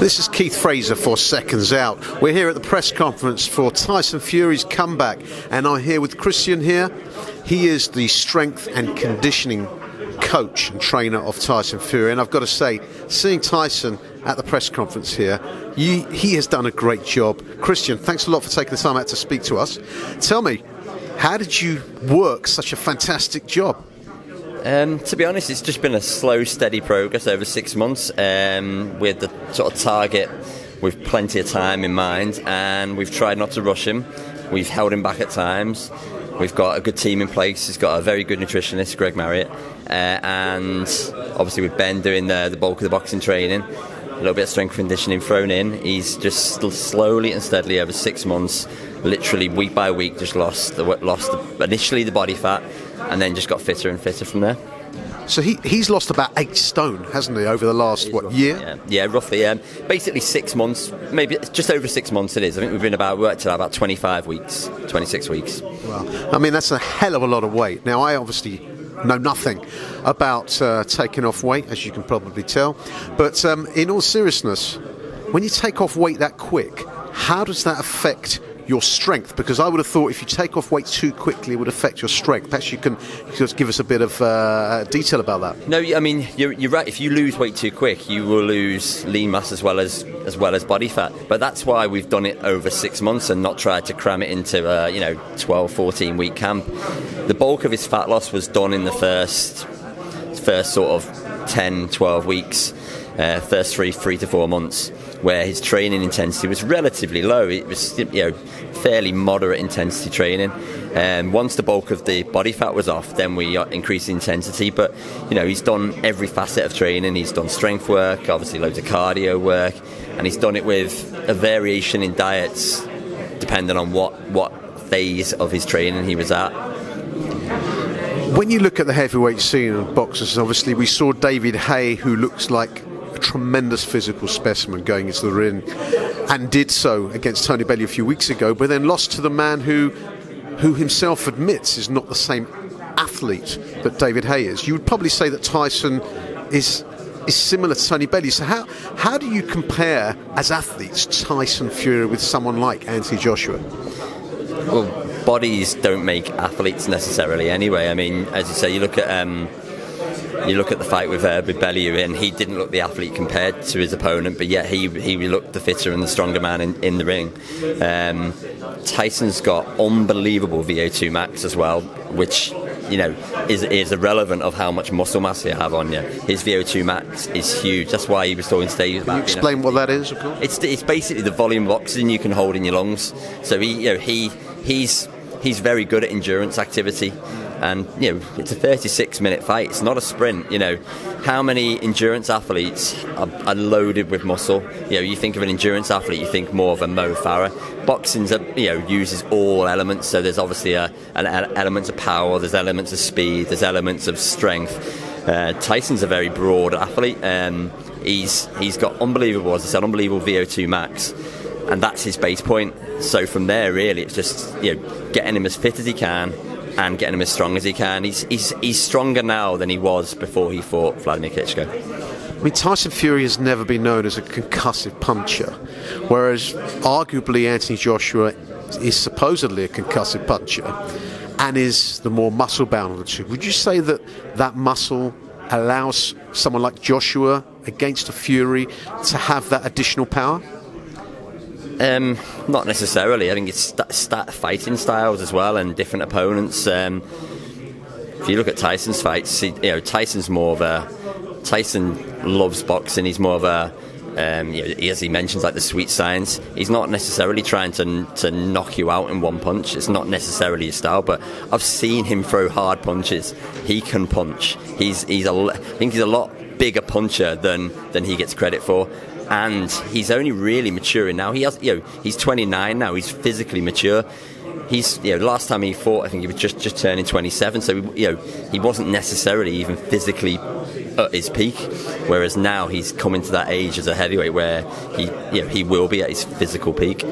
This is Keith Fraser for Seconds Out. We're here at the press conference for Tyson Fury's comeback, and I'm here with Christian here. He is the strength and conditioning coach and trainer of Tyson Fury, and I've got to say, seeing Tyson at the press conference here, he has done a great job. Christian, thanks a lot for taking the time out to speak to us. Tell me, how did you work such a fantastic job? To be honest, it's just been a slow, steady progress over 6 months, with the sort of target with plenty of time in mind, and we've tried not to rush him. We've held him back at times. We've got a good team in place. He's got a very good nutritionist, Greg Marriott, and obviously with Ben doing the bulk of the boxing training, a little bit of strength conditioning thrown in. He's just slowly and steadily over 6 months, literally week by week, just lost initially the body fat, and then just got fitter and fitter from there. So he's lost about 8 stone, hasn't he, over the last, year? Yeah, roughly. Basically 6 months, maybe just over 6 months it is. I think we've been worked at about 25 weeks, 26 weeks. Well, I mean, that's a hell of a lot of weight. Now, I obviously know nothing about taking off weight, as you can probably tell. But in all seriousness, when you take off weight that quick, how does that affect your strength? Because I would have thought if you take off weight too quickly, it would affect your strength. Perhaps you can just give us a bit of detail about that. No, I mean, you're right. If you lose weight too quick, you will lose lean mass as well as body fat. But that's why we've done it over 6 months and not tried to cram it into 12, 14 week camp. The bulk of his fat loss was done in the first sort of 10, 12 weeks, first 3 to 4 months, where his training intensity was relatively low. It was fairly moderate intensity training. Once the bulk of the body fat was off, then we increased the intensity. But he's done every facet of training. He's done strength work, obviously loads of cardio work, and he's done it with a variation in diets depending on what phase of his training he was at. When you look at the heavyweight scene of boxers, obviously we saw David Haye, who looks like a tremendous physical specimen, going into the ring, and did so against Tony Bellew a few weeks ago, but then lost to the man who himself admits is not the same athlete that David Haye is. You would probably say that Tyson is similar to Tony Bellew. So how do you compare, as athletes, Tyson Fury with someone like Anthony Joshua? Well, bodies don't make athletes necessarily anyway. I mean, as you say, you look at the fight with Bellew, and he didn't look the athlete compared to his opponent, but yet he looked the fitter and the stronger man in the ring. Tyson's got unbelievable VO2 max as well, which is irrelevant of how much muscle mass you have on you. His VO2 max is huge. That's why he was talking today about. Can you explain what that is, of course? It's basically the volume of oxygen you can hold in your lungs. So he's very good at endurance activity. And it's a 36-minute fight. It's not a sprint. How many endurance athletes are loaded with muscle? You think of an endurance athlete, you think more of a Mo Farah. Boxing, uses all elements. So there's obviously an elements of power, there's elements of speed, there's elements of strength. Tyson's a very broad athlete. He's got unbelievable VO2 max, and that's his base point. So from there, really, it's just getting him as fit as he can and getting him as strong as he can. He's stronger now than he was before he fought Vladimir Klitschko. I mean, Tyson Fury has never been known as a concussive puncher, whereas arguably Anthony Joshua is supposedly a concussive puncher and is the more muscle-bound of the two. Would you say that muscle allows someone like Joshua against a Fury to have that additional power? Not necessarily. I think it's fighting styles as well, and different opponents. If you look at Tyson's fights, Tyson's more of a. Tyson loves boxing. He's more of a. As he mentions, like the sweet science. He's not necessarily trying to knock you out in one punch. It's not necessarily his style. But I've seen him throw hard punches. He can punch. I think he's a lot bigger puncher than he gets credit for. And he's only really maturing now. He's 29 now. He's physically mature. He's last time he fought, I think he was just turning 27. So he wasn't necessarily even physically at his peak. Whereas now he's coming to that age as a heavyweight where he will be at his physical peak.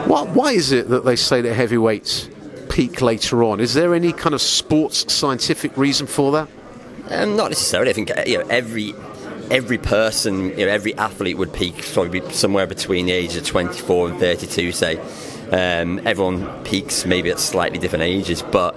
Why is it that they say that heavyweights peak later on? Is there any kind of sports scientific reason for that? Not necessarily. I think every person, every athlete would peak probably somewhere between the ages of 24 and 32, say. Everyone peaks maybe at slightly different ages, but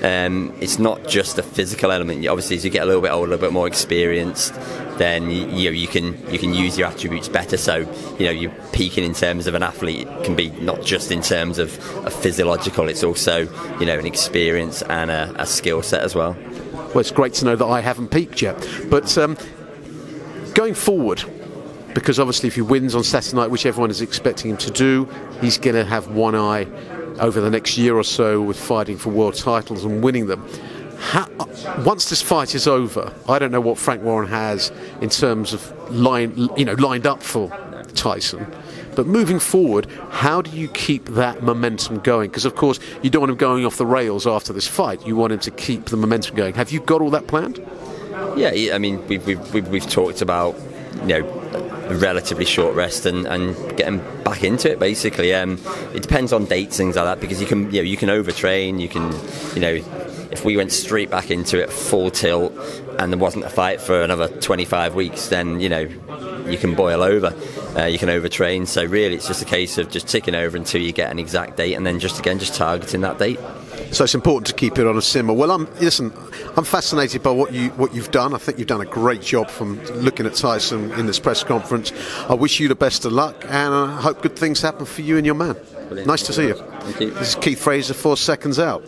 it's not just the physical element. Obviously, as you get a little bit older, a little bit more experienced, then you can use your attributes better. So you're peaking in terms of an athlete. It can be not just in terms of a physiological. It's also an experience and a skill set as well. Well, it's great to know that I haven't peaked yet, but going forward, because obviously if he wins on Saturday night, which everyone is expecting him to do, he's going to have one eye over the next year or so with fighting for world titles and winning them. Once this fight is over, I don't know what Frank Warren has in terms of lined up for Tyson. But moving forward, how do you keep that momentum going? Because, of course, you don't want him going off the rails after this fight. You want him to keep the momentum going. Have you got all that planned? Yeah, I mean, we've talked about, a relatively short rest and getting back into it, basically. It depends on dates, things like that, because you can overtrain. You can, if we went straight back into it full tilt and there wasn't a fight for another 25 weeks, then, you can boil over. You can overtrain. So really, it's just a case of just ticking over until you get an exact date, and then just targeting that date. So it's important to keep it on a simmer. Well, I'm fascinated by what you've done. I think you've done a great job from looking at Tyson in this press conference. I wish you the best of luck, and I hope good things happen for you and your man. Brilliant. Nice to see you. Thank you. This is Keith Fraser for Seconds Out.